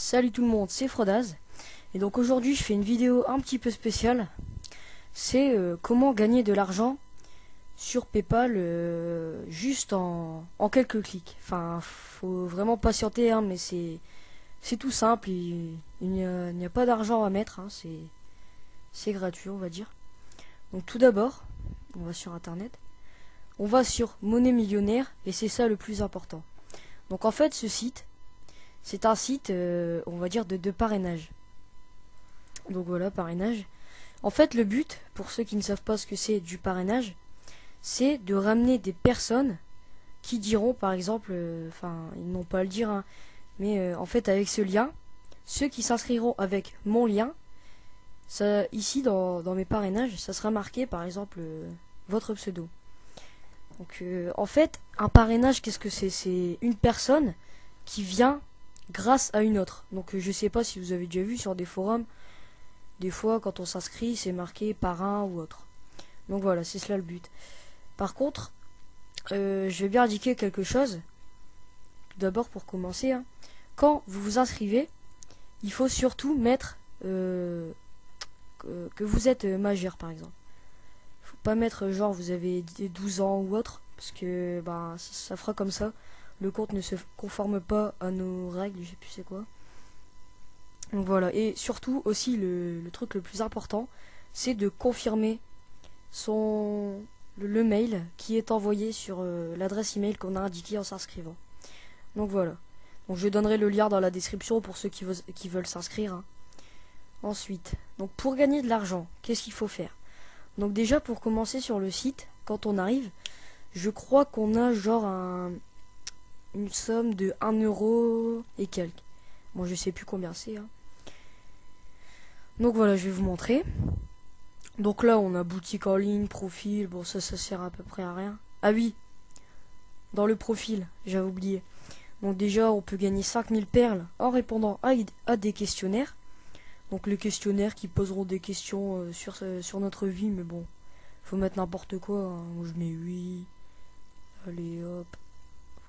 Salut tout le monde, c'est Frodaz. Et donc aujourd'hui je fais une vidéo un petit peu spéciale. C'est comment gagner de l'argent sur PayPal juste en quelques clics. Enfin, faut vraiment patienter, hein, mais c'est tout simple. Il n'y a pas d'argent à mettre, hein, c'est gratuit, on va dire. Donc tout d'abord, on va sur internet. On va sur Monnaie Millionnaire et c'est ça le plus important. Donc en fait ce site, c'est un site, on va dire, de parrainage. Donc voilà, parrainage. En fait, le but, pour ceux qui ne savent pas ce que c'est du parrainage, c'est de ramener des personnes qui diront, par exemple, enfin, ils n'ont pas à le dire, hein, mais en fait, avec ce lien, ceux qui s'inscriront avec mon lien, ça, ici, dans mes parrainages, ça sera marqué, par exemple, votre pseudo. Donc, en fait, un parrainage, qu'est-ce que c'est? C'est une personne qui vient grâce à une autre. Donc, je sais pas si vous avez déjà vu sur des forums. Des fois, quand on s'inscrit, c'est marqué parrain ou autre. Donc voilà, c'est cela le but. Par contre, je vais bien indiquer quelque chose. Tout d'abord, pour commencer, hein. Quand vous vous inscrivez, il faut surtout mettre que vous êtes majeur, par exemple. Faut pas mettre genre vous avez 12 ans ou autre, parce que ben, ça fera comme ça. Le compte ne se conforme pas à nos règles, je sais plus c'est quoi. Donc voilà, et surtout aussi le truc le plus important, c'est de confirmer le mail qui est envoyé sur l'adresse email qu'on a indiquée en s'inscrivant. Donc voilà. Donc je donnerai le lien dans la description pour ceux qui veulent s'inscrire, hein. Ensuite, donc pour gagner de l'argent, qu'est-ce qu'il faut faire? Donc déjà pour commencer sur le site, quand on arrive, je crois qu'on a genre une somme de 1 € et quelques. Bon, je sais plus combien c'est, hein. Donc voilà, je vais vous montrer. Donc là, on a boutique en ligne, profil. Bon, ça sert à peu près à rien. Ah oui, dans le profil, j'avais oublié. Donc déjà, on peut gagner 5000 perles en répondant à des questionnaires. Donc les questionnaires qui poseront des questions sur notre vie, mais bon, faut mettre n'importe quoi, hein. Moi, je mets oui. Allez, hop.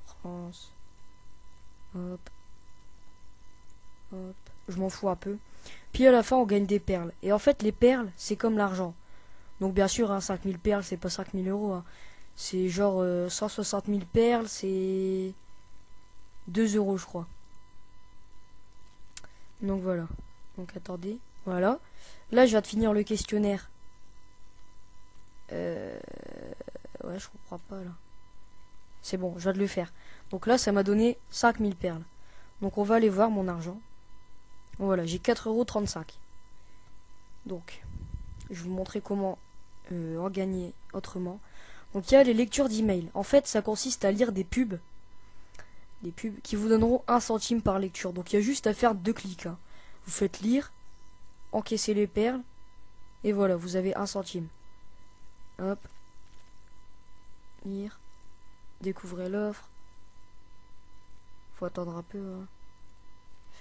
France. Hop. Hop. Je m'en fous un peu. Puis à la fin, on gagne des perles. Et en fait, les perles, c'est comme l'argent. Donc bien sûr, hein, 5000 perles, c'est pas 5000 €. Hein. C'est genre 160 000 perles, c'est 2 € je crois. Donc voilà. Donc attendez. Voilà. Là, je viens de finir le questionnaire. Ouais, je comprends pas là. C'est bon, je viens de le faire. Donc là, ça m'a donné 5000 perles. Donc on va aller voir mon argent. Voilà, j'ai 4,35 €. Donc, je vais vous montrer comment en gagner autrement. Donc il y a les lectures d'email. En fait, ça consiste à lire des pubs qui vous donneront 1 centime par lecture. Donc il y a juste à faire 2 clics, hein. Vous faites lire, encaisser les perles, et voilà, vous avez 1 centime. Hop. Lire. Découvrez l'offre. Faut attendre un peu, hein.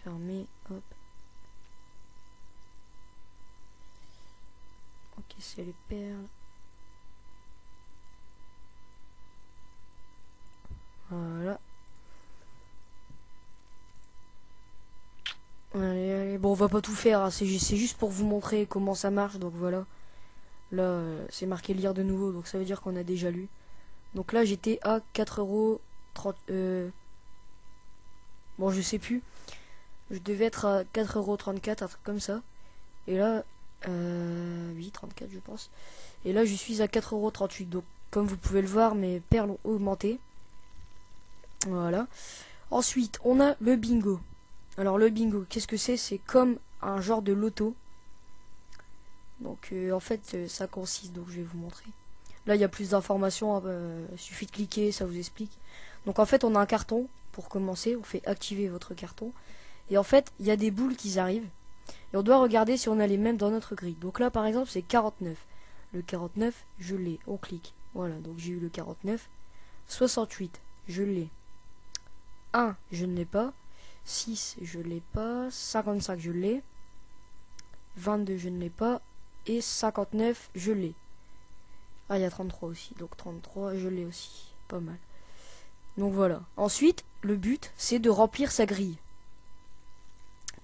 Fermer. Hop. Encaisser les perles. Voilà. Allez, allez. Bon, on va pas tout faire, hein. C'est juste pour vous montrer comment ça marche. Donc voilà. Là, c'est marqué lire de nouveau. Donc ça veut dire qu'on a déjà lu. Donc là, j'étais à 4,30 €. Bon, je sais plus. Je devais être à 4,34 €, un truc comme ça. Et là, oui, 34 je pense. Et là, je suis à 4,38 €. Donc, comme vous pouvez le voir, mes perles ont augmenté. Voilà. Ensuite, on a le bingo. Alors, le bingo, qu'est-ce que c'est? C'est comme un genre de loto. Donc, en fait, ça consiste. Donc, je vais vous montrer. Là, il y a plus d'informations. Il suffit de cliquer, ça vous explique. Donc, en fait, on a un carton. Pour commencer, on fait activer votre carton. Et en fait, il y a des boules qui arrivent. Et on doit regarder si on a les mêmes dans notre grille. Donc là, par exemple, c'est 49. Le 49, je l'ai. On clique. Voilà, donc j'ai eu le 49. 68, je l'ai. 1, je ne l'ai pas. 6, je ne l'ai pas. 55, je l'ai. 22, je ne l'ai pas. Et 59, je l'ai. Ah, il y a 33 aussi. Donc 33, je l'ai aussi. Pas mal. Donc voilà. Ensuite, le but, c'est de remplir sa grille.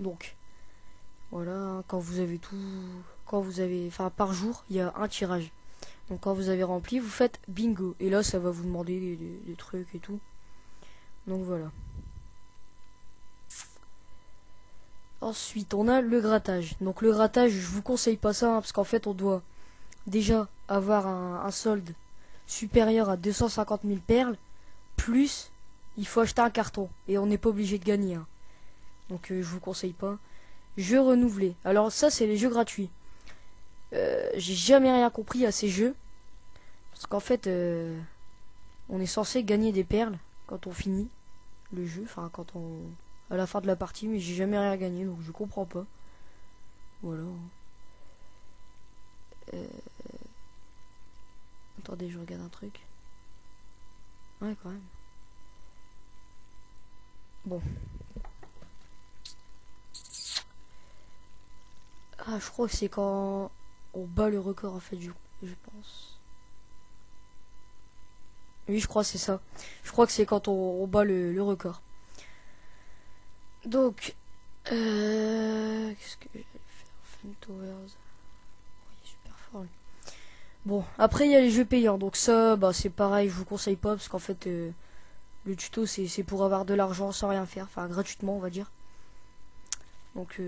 Donc voilà, quand vous avez tout, enfin par jour, il y a un tirage. Donc quand vous avez rempli, vous faites bingo. Et là, ça va vous demander des trucs et tout. Donc voilà. Ensuite, on a le grattage. Donc le grattage, je vous conseille pas ça, hein, parce qu'en fait, on doit déjà avoir un solde supérieur à 250 000 perles, plus il faut acheter un carton. Et on n'est pas obligé de gagner. Hein. Donc je vous conseille pas. Jeux renouvelés. Alors ça, c'est les jeux gratuits. J'ai jamais rien compris à ces jeux. Parce qu'en fait, on est censé gagner des perles quand on finit le jeu. Enfin, à la fin de la partie, mais j'ai jamais rien gagné, donc je comprends pas. Voilà. Attendez, je regarde un truc. Ouais, quand même. Bon. Ah, je crois que c'est quand on bat le record, en fait, je pense. Oui, je crois que c'est ça. Je crois que c'est quand on bat le record. Donc, qu'est-ce que j'allais faire? Fun Towers. Oui, super fort. Lui. Bon, après il y a les jeux payants. Donc ça, bah c'est pareil, je vous conseille pas parce qu'en fait, le tuto c'est pour avoir de l'argent sans rien faire, enfin gratuitement on va dire. Donc,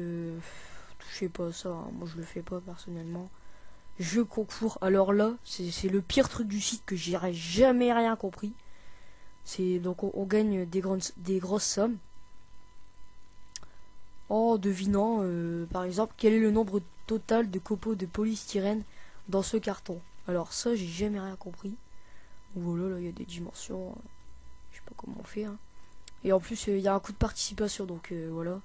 touchez pas à ça. Hein. Moi je le fais pas personnellement. Jeux concours. Alors là, c'est le pire truc du site que j'aurais jamais rien compris. C'est donc on gagne des grosses sommes. En devinant, par exemple, quel est le nombre total de copeaux de polystyrène dans ce carton. Alors ça, j'ai jamais rien compris. Voilà, là, il y a des dimensions. Je sais pas comment on fait. Hein. Et en plus, il y a un coût de participation, donc voilà.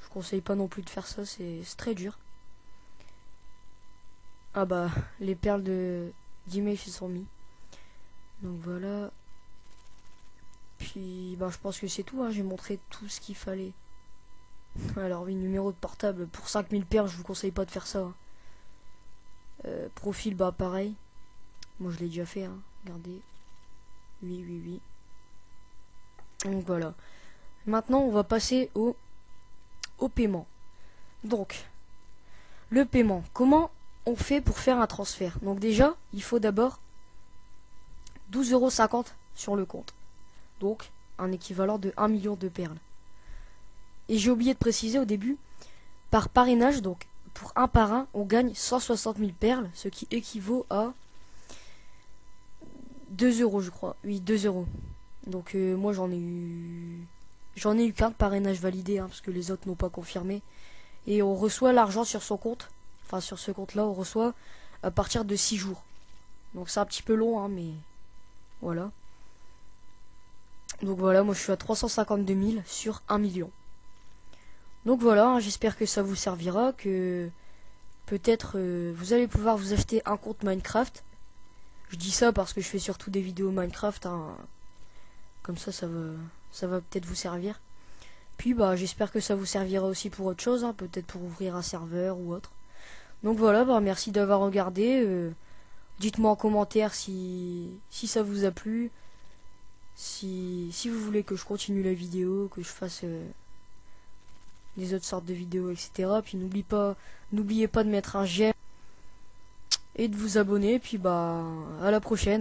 Je conseille pas non plus de faire ça, c'est très dur. Ah bah, les perles d'image se sont mis. Donc voilà. Puis, bah, je pense que c'est tout. Hein. J'ai montré tout ce qu'il fallait. Alors oui, numéro de portable pour 5000 perles, je vous conseille pas de faire ça. Profil, bah pareil. Moi je l'ai déjà fait, hein. Regardez. Oui, oui, oui. Donc voilà. Maintenant on va passer au paiement. Donc, le paiement. Comment on fait pour faire un transfert? Donc déjà, il faut d'abord 12,50 € sur le compte. Donc, un équivalent de 1 million de perles. Et j'ai oublié de préciser au début, par parrainage, donc pour un parrain, on gagne 160 000 perles, ce qui équivaut à 2 € je crois. Oui, 2 €. Donc moi j'en ai eu qu'un de parrainage validé, hein, parce que les autres n'ont pas confirmé. Et on reçoit l'argent sur son compte. Enfin sur ce compte là, on reçoit à partir de 6 jours. Donc c'est un petit peu long, hein, mais voilà. Donc voilà, moi je suis à 352 000 sur 1 million. Donc voilà, j'espère que ça vous servira, que peut-être vous allez pouvoir vous acheter un compte Minecraft. Je dis ça parce que je fais surtout des vidéos Minecraft, hein. Comme ça va peut-être vous servir. Puis bah j'espère que ça vous servira aussi pour autre chose, hein, peut-être pour ouvrir un serveur ou autre. Donc voilà, bah merci d'avoir regardé. Dites-moi en commentaire si ça vous a plu. Si vous voulez que je continue la vidéo, que je fasse des autres sortes de vidéos, etc. Puis n'oubliez pas de mettre un j'aime et de vous abonner. Puis bah à la prochaine.